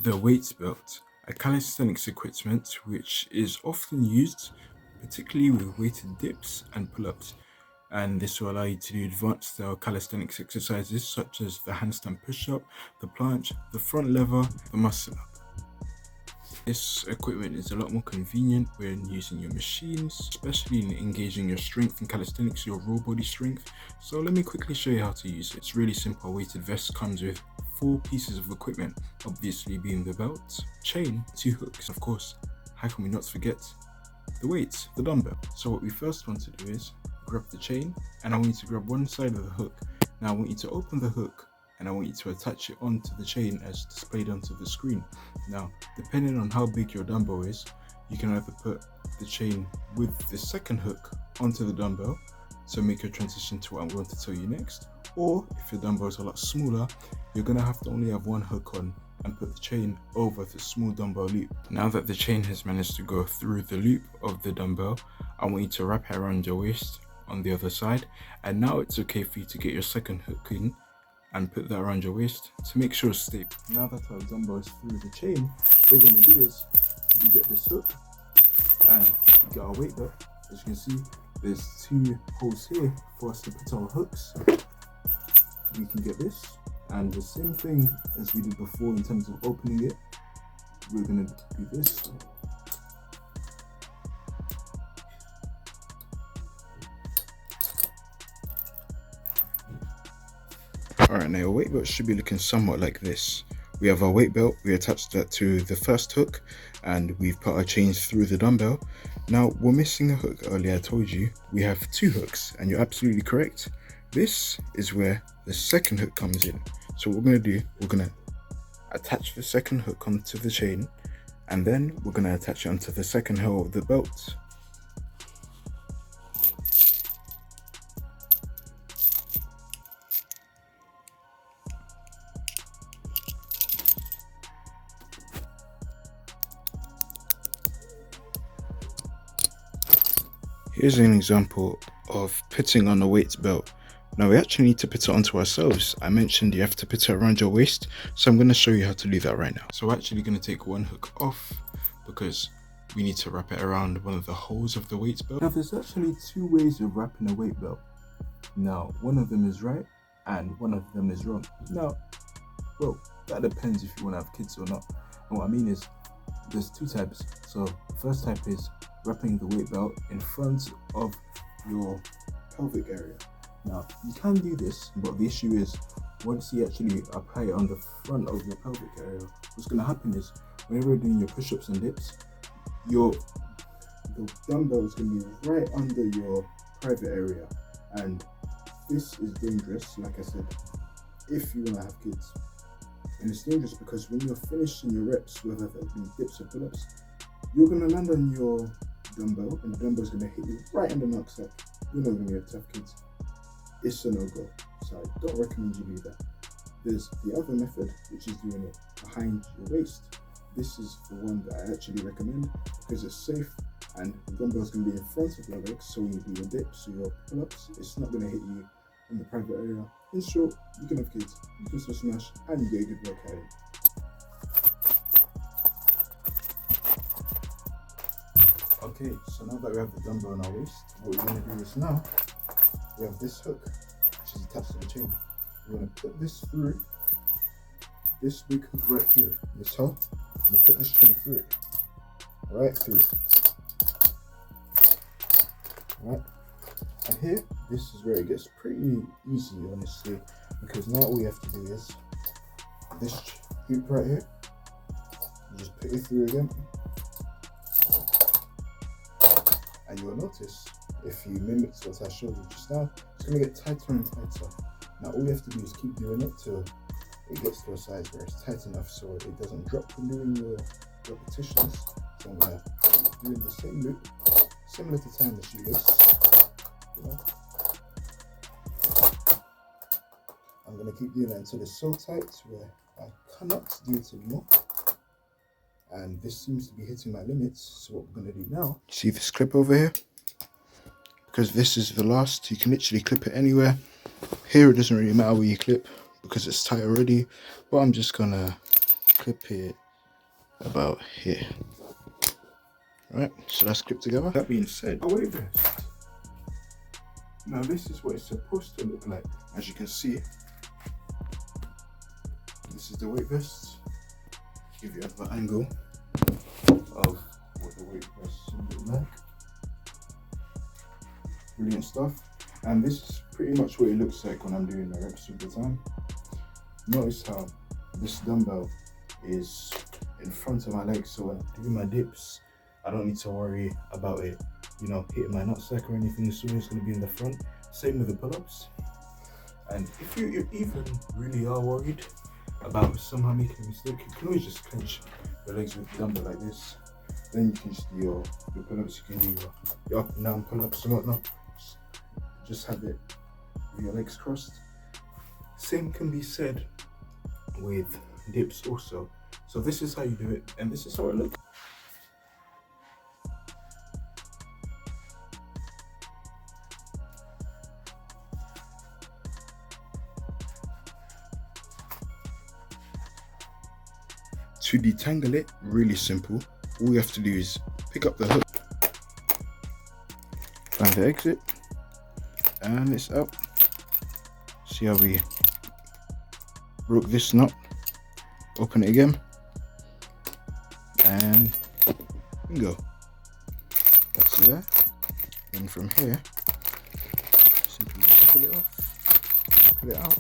The weights belt, a calisthenics equipment which is often used particularly with weighted dips and pull-ups, and this will allow you to do advanced style calisthenics exercises such as the handstand push-up, the planche, the front lever, the muscle up. This equipment is a lot more convenient when using your machines, especially in engaging your strength in calisthenics, your raw body strength. So let me quickly show you how to use it. It's really simple. A weighted vest comes with 4 pieces of equipment, obviously being the belt, chain, 2 hooks. Of course, how can we not forget the weights, the dumbbell? So what we first want to do is grab the chain, and I want you to grab one side of the hook. Now I want you to open the hook, and I want you to attach it onto the chain as displayed onto the screen. Now, depending on how big your dumbbell is, you can either put the chain with the second hook onto the dumbbell to make your transition to what I'm going to tell you next, or if your dumbbell is a lot smaller, you're going to have to only have one hook on and put the chain over the small dumbbell loop. Now that the chain has managed to go through the loop of the dumbbell, I want you to wrap it around your waist on the other side, and now it's okay for you to get your second hook in and put that around your waist to make sure it's stable. Now that our dumbbell is through the chain, what we're going to do is we get this hook and we get our weight belt. As you can see, there's 2 holes here for us to put our hooks. We can get this, and the same thing as we did before in terms of opening it, we're going to do this. Alright, now your weight belt should be looking somewhat like this. We have our weight belt, we attached that to the first hook, and we've put our chains through the dumbbell. Now we're missing a hook. Earlier I told you we have 2 hooks, and you're absolutely correct. This is where the second hook comes in. So what we're going to do, we're going to attach the second hook onto the chain, and then we're going to attach it onto the second hole of the belt. Here's an example of putting on a weights belt. Now we actually need to put it onto ourselves. I mentioned you have to put it around your waist, so I'm going to show you how to do that right now. So we're actually going to take one hook off because we need to wrap it around one of the holes of the weights belt. Now there's actually 2 ways of wrapping a weight belt. Now one of them is right and one of them is wrong. Now, well, that depends if you want to have kids or not. And what I mean is there's 2 types. So the first type is wrapping the weight belt in front of your pelvic area. Now you can do this, but the issue is once you actually apply it on the front of your pelvic area, what's going to happen is whenever you're doing your push-ups and dips, the dumbbell is going to be right under your private area, and this is dangerous, like I said, if you want to have kids. And it's dangerous because when you're finishing your reps, whether that be dips or pull-ups, you're going to land on your dumbbell, and the dumbbell is going to hit you right in the nutsack. You're not going to get tough kids. It's a no-go, so I don't recommend you do that. There's the other method, which is doing it behind your waist. This is the one that I actually recommend because it's safe, and the dumbbell is going to be in front of your legs, so when you do your dips or your pull-ups, it's not going to hit you in the private area. In short, you can have kids, you can still smash, and you get a good workout in. Okay, so now that we have the dumbbell on our waist, what we're going to do is now, we have this hook, which is attached to the chain. We're going to put this through this big hook right here, this hole. I'm going to put this chain through it, right through. Right, and here, this is where it gets pretty easy, honestly, because now all we have to do is this hoop right here, you just put it through again, and you'll notice if you mimic what I showed you just now, it's going to get tighter and tighter. Now all you have to do is keep doing it till it gets to a size where it's tight enough so it doesn't drop when doing your repetitions. So I'm going to keep doing the same loop, similar to tying the shoelace. I'm going to keep doing that until it's so tight where I cannot do it anymore. And this seems to be hitting my limits, so what we're going to do now, see this clip over here? Because this is the last, you can literally clip it anywhere. Here it doesn't really matter where you clip because it's tight already, but I'm just going to clip it about here. Right, so that's clipped together. That being said, a weight vest. Now this is what it's supposed to look like. As you can see, this is the weight vest. Give you another angle of what the weight vest should look like. Brilliant stuff. And this is pretty much what it looks like when I'm doing my reps all the time. Notice how this dumbbell is in front of my legs, so when I do my dips, I don't need to worry about it, you know, hitting my nutsack or anything. It's always going to be in the front. Same with the pull-ups. And if you even really are worried about somehow making a mistake, you can always just clench your legs with the dumbbell like this. Then you can just do your pull-ups. You can do your up and down pull-ups and whatnot. Just have it with your legs crossed. Same can be said with dips also. So this is how you do it, and this is how it looks. To detangle it, really simple. All you have to do is pick up the hook, find the exit, and it's out. See how we broke this knot? Open it again, and bingo. That's there. And from here, simply just pull it off, pull it out.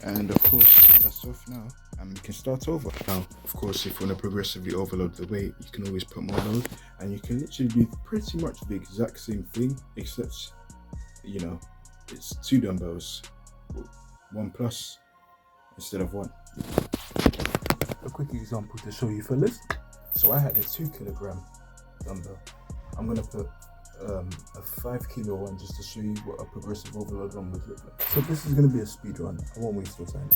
And of course, that's off now, and we can start over. Now, of course, if you want to progressively overload the weight, you can always put more load, and you can literally do pretty much the exact same thing, except, you know, it's 2 dumbbells, 1 plus instead of 1. A quick example to show you fellas. So I had a 2 kilogram dumbbell. I'm gonna put a 5 kilo one just to show you what a progressive overload one would look like. So this is gonna be a speed run. I won't waste your time.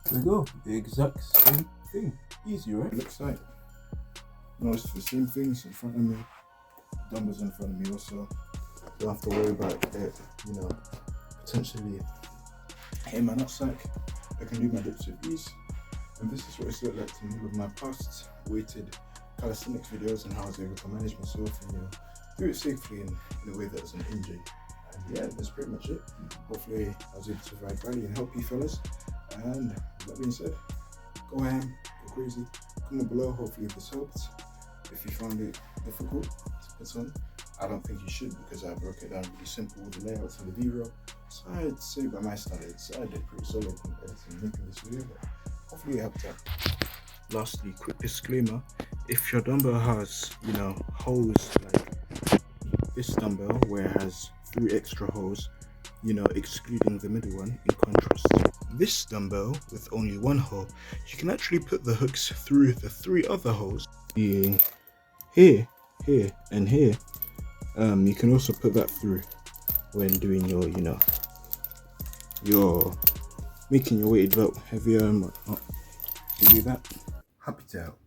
There we go. The exact same thing. Easy, right? Looks like. Notice the same things in front of me. Dumbbells in front of me also. Don't have to worry about it, you know, potentially hitting my nutsack. I can do my dips with ease. And this is what it's looked like to me with my past weighted calisthenics videos and how I was able to manage myself and, you know, do it safely in a way that doesn't injure. And yeah, that's pretty much it. Hopefully I was able to provide value and help you fellas. And with that being said, go ham, go crazy, comment below. Hopefully this helped. If you found it difficult to put on, I don't think you should, because I broke it down really simple with the layouts and the V-roll. So I'd say by my standards, I did pretty solid compared to making this video, but hopefully it helped out. Lastly, quick disclaimer, if your dumbbell has, you know, holes like this dumbbell where it has 3 extra holes, you know, excluding the middle one, in contrast to this dumbbell with only 1 hole, you can actually put the hooks through the 3 other holes, being here, here, and here. You can also put that through when doing your, you know, your making your weighted belt heavier and whatnot. You do that. Happy to help.